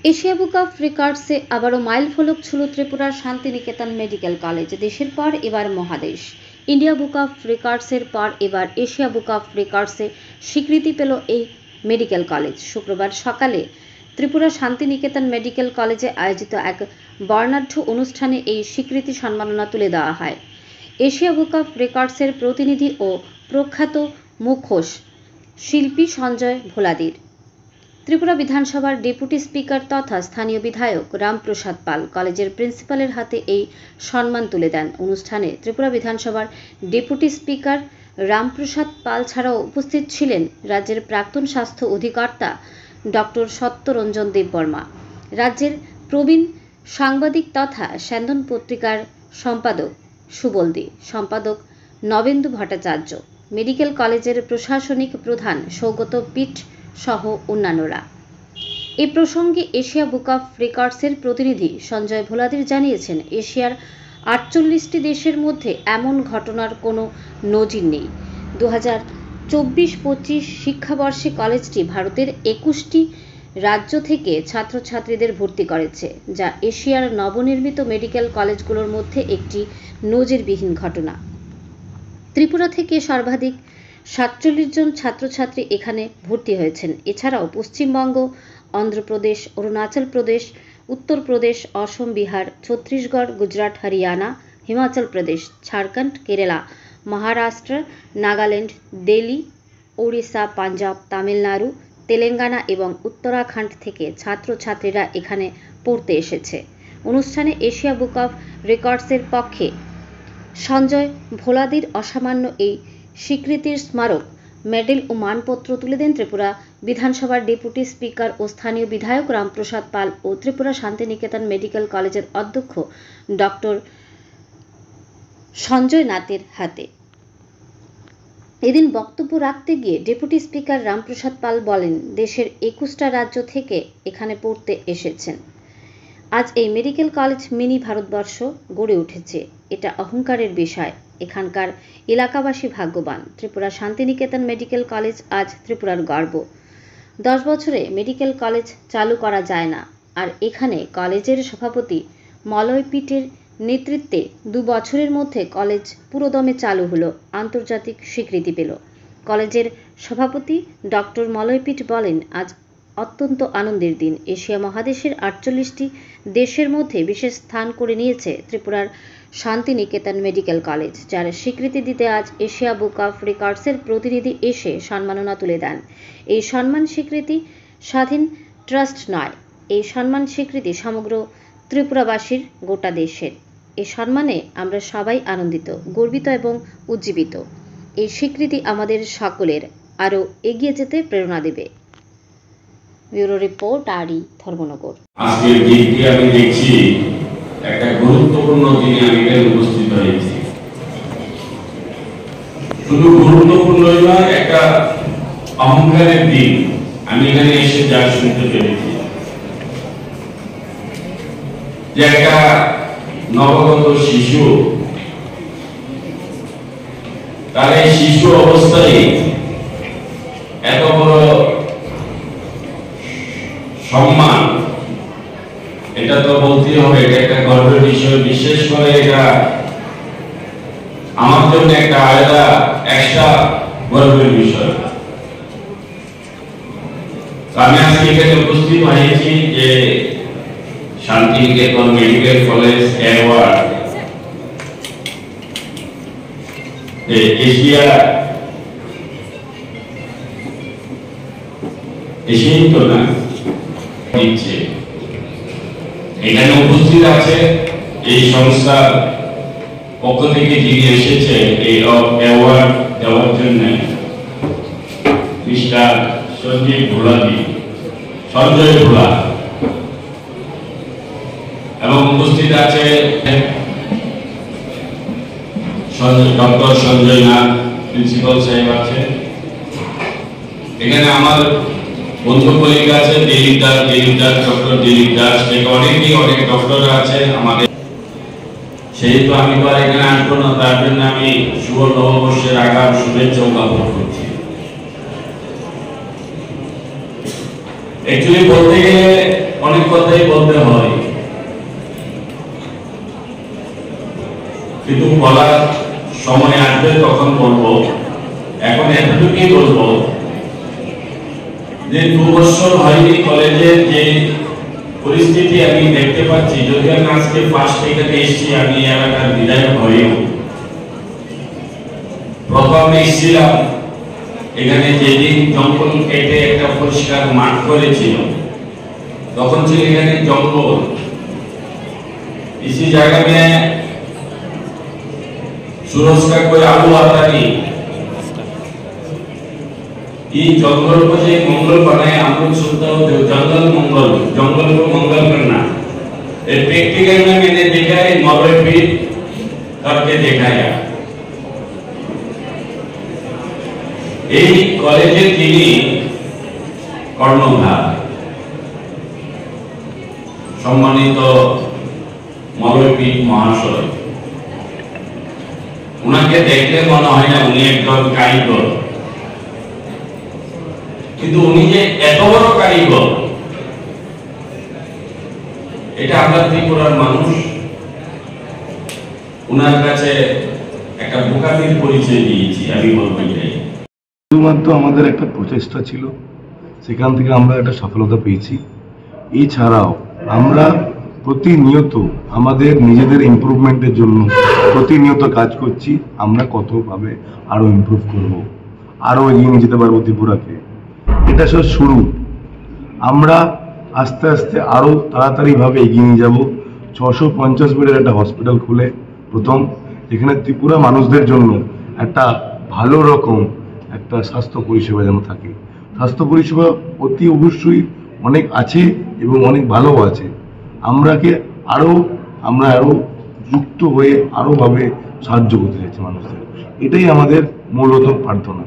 Asia book of record से आबारो mile फलक छुलो त्रिपुरार Shantiniketan medical college. देशेर पर एबार महादेश। इंडिया बुक ऑफ रिकॉर्ड्सের पर एबार एशिया बुक ऑफ रिकॉर्ड्সে স্বীকৃতি পেল এই মেডিকেল কলেজ। শুক্রবার সকালে ত্রিপুরা শান্তিনিকেতন মেডিকেল কলেজে আয়োজিত এক বর্ণাঢ্য অনুষ্ঠানে এই স্বীকৃতি সম্মাননা তুলে দেওয়া হয়। এশিয়া বুক অফ রেকর্ডসের প্রতিনিধি ও প্রখ্যাত মুখোশ শিল্পী সঞ্জয় ভোলাদির, ত্রিপুরা বিধানসভার ডেপুটি স্পিকার তথা স্থানীয় বিধায়ক রামপ্রসাদ পাল কলেজের প্রিন্সিপালের হাতে এই সম্মান তুলে দেন। অনুষ্ঠানে ত্রিপুরা বিধানসভার ডেপুটি স্পিকার রামপ্রসাদ পাল ছাড়াও উপস্থিত ছিলেন রাজ্যের প্রাক্তন স্বাস্থ্য অধিকর্তা ডক্টর সত্যরঞ্জন দেববর্মা, রাজ্যের প্রবীণ সাংবাদিক তথা স্যান্দন পত্রিকার সম্পাদক সুবলদী, সম্পাদক নবেন্দু ভট্টাচার্য, মেডিকেল কলেজের প্রশাসনিক প্রধান সৌগত পিঠ সহ অন্যান্যরা। এ প্রসঙ্গে এশিয়া বুক অফ রেকর্ডসের প্রতিনিধি সঞ্জয় ভোলাদির জানিয়েছেন, এশিয়ার ৪৮টি দেশের মধ্যে এমন ঘটনার কোনো নজির নেই। ২০২৪-২৫ শিক্ষাবর্ষে কলেজটি ভারতের ২১টি রাজ্য থেকে ছাত্রছাত্রীদের ভর্তি করেছে, যা এশিয়ার নবনির্মিত মেডিকেল কলেজগুলোর মধ্যে একটি নজিরবিহীন ঘটনা। ত্রিপুরা থেকে সর্বাধিক ৪৭ জন ছাত্রছাত্রী এখানে ভর্তি হয়েছেন। এছাড়াও পশ্চিমবঙ্গ, অন্ধ্রপ্রদেশ, অরুণাচল প্রদেশ, উত্তরপ্রদেশ, অসম, বিহার, ছত্তিশগড়, গুজরাট, হরিয়ানা, হিমাচল প্রদেশ, ঝাড়খণ্ড, কেরালা, মহারাষ্ট্র, নাগাল্যান্ড, দিল্লি, ওড়িশা, পাঞ্জাব, তামিলনাড়ু, তেলেঙ্গানা এবং উত্তরাখণ্ড থেকে ছাত্রছাত্রীরা এখানে পড়তে এসেছে। অনুষ্ঠানে এশিয়া বুক অফ রেকর্ডসের পক্ষে সঞ্জয় ভোলাদির অসামান্য এই স্বীকৃতির স্মারক মেডেল ও মানপত্র তুলে দেন ত্রিপুরা বিধানসভার ডেপুটি স্পিকার ও স্থানীয় বিধায়ক রামপ্রসাদ পাল ও ত্রিপুরা শান্তিনিকেতন মেডিকেল কলেজের অধ্যক্ষ ডক্টর সঞ্জয় নাথের হাতে। এদিন বক্তব্য রাখতে গিয়ে ডেপুটি স্পিকার রামপ্রসাদ পাল বলেন, দেশের ২১টা রাজ্য থেকে এখানে পড়তে এসেছেন। আজ এই মেডিকেল কলেজ মিনি ভারতবর্ষ গড়ে উঠেছে, এটা অহংকারের বিষয়। এখানকার এলাকাবাসী ভাগ্যবান। ত্রিপুরা শান্তিনিকেতন মেডিকেল কলেজ আজ ত্রিপুরার গর্ব। 10 বছরে মেডিকেল কলেজ চালু করা যায় না, আর এখানে কলেজের সভাপতি মলয় পিটের নেতৃত্বে 2 বছরের মধ্যে কলেজ পুরোদমে চালু হলো, আন্তর্জাতিক স্বীকৃতি পেল। কলেজের সভাপতি ডক্টর মলয় পিট বলেন, আজ অত্যন্ত আনন্দের দিন। এশিয়া মহাদেশের ৪৮টি দেশের মধ্যে বিশেষ স্থান করে নিয়েছে ত্রিপুরার শান্তিনিকেতন মেডিকেল কলেজ, যার স্বীকৃতি দিতে আজ এশিয়া বুক অফ রেকর্ডসের প্রতিনিধি এসে সম্মাননা তুলে দেন। এই সম্মান স্বীকৃতি স্বাধীন ট্রাস্ট নয়, এই সম্মান স্বীকৃতি সমগ্র ত্রিপুরাবাসীর, গোটা দেশের। এই সম্মানে আমরা সবাই আনন্দিত, গর্বিত এবং উজ্জীবিত। এই স্বীকৃতি আমাদের সকলের আরও এগিয়ে যেতে প্রেরণা দেবে। ব্যুরো রিপোর্ট, আরই ধর্মনগর। আজকের দিনটি আমি দেখছি একটা গুরুত্বপূর্ণ দিনে আমি এখানে উপস্থিত হয়েছি। শুধু গুরুত্বপূর্ণই নয়, একটা অহংকারের দিন। আমি এখানে এসে যা শুনতে পেরেছি যে একটা নবগত শিশু, তার এই শিশু অবস্থায় এত বড় সম্মান, এটা তো বলতেই হবে, এটা একটা গর্বের বিষয়। বিশেষ করে এটা আমার জন্য একটা আলাদা একটা গর্বের বিষয়। আমি আজকে এখানে উপস্থিত হয়েছি যে শান্তিনিকেতন মেডিকেল কলেজ অ্যাওয়ার্ড এশিয়াই তো না দিচ্ছে। এখানে উপস্থিত আছে এই সংস্থার পক্ষ থেকে যিনি এসেছে এই অ্যাওয়ার্ড দেওয়ার জন্য, মিস্টার সঞ্জয় ভোলাদি, সঞ্জয় ভোলা, এবং উপস্থিত আছে ডক্টর সঞ্জয় নাথ, প্রিন্সিপাল সাহেব আছে। এখানে আমার বন্ধু কলিগ আছে, দিলীপ দাস, ডক্টর দিলীপ দাস, অনেক ডক্টর আছে আমাদের। সেহেতু আমি তো আর এখানে আসবো না, তার জন্য আমি শুভ নববর্ষের আগাম শুভেচ্ছা জ্ঞাপন করছি। অ্যাকচুয়ালি বলতে গেলে অনেক কথাই বলতে হয়, কিন্তু বলার সময় আসবে তখন বলবো। এখন এতটুকুই বলবো যে 2 বছর হয়নি কলেজের যে পরিস্থিতি আমি দেখতে পাচ্ছি, যদিও আমি আজকে ফার্স্ট এখানে এসেছি, আমি এলাকার বিধায়ক হয়েও প্রথম এসেছিলাম এখানে যেদিন জঙ্গল কেটে একটা পরিষ্কার মাঠ করেছিল, তখন ছিল এখানে জঙ্গল। इसी जगह में सूरज का कोई आलू आता नहीं। ये जंगल को जो मंगल बनाए, हम लोग सुनते हो जंगल मंगल, जंगल को मंगल करना। प्रैक्टिकल में मैंने देखा है, नॉर्वे भी करके देखा है। এই কলেজে তিনি কর্ণধার, সম্মানিত মৌলভী মহাশয়। উনাকে দেখলে মনে হয় না উনি একজন কারিগর, কিন্তু উনি যে এত বড় কারিগর এটা আমরা ত্রিপুরার মানুষ উনার কাছে একটা বোকামির পরিচয় দিয়েছি, আমি বলবো এটাই। শুধুমাত্র আমাদের একটা প্রচেষ্টা ছিল, সেখান থেকে আমরা একটা সফলতা পেয়েছি। এছাড়াও আমরা প্রতিনিয়ত আমাদের নিজেদের ইমপ্রুভমেন্টের জন্য প্রতিনিয়ত কাজ করছি। আমরা কতভাবে আরো ইমপ্রুভ করব, আরো এগিয়ে নিয়ে যেতে পারবো ত্রিপুরাকে, এটা সব শুরু। আমরা আস্তে আস্তে আরো তাড়াতাড়িভাবে এগিয়ে নিয়ে যাব। 650 বেডের একটা হসপিটাল খুলে প্রথম, যেখানে ত্রিপুরা মানুষদের জন্য একটা ভালো রকম একটা স্বাস্থ্য পরিষেবা যেন থাকে। স্বাস্থ্য পরিষেবা অতি অবশ্যই অনেক আছে এবং অনেক ভালো আছে। আমরা আরো যুক্ত হয়ে আরো ভাবে সাহায্য করতে চাইছি মানুষদের, এটাই আমাদের মূলত প্রার্থনা।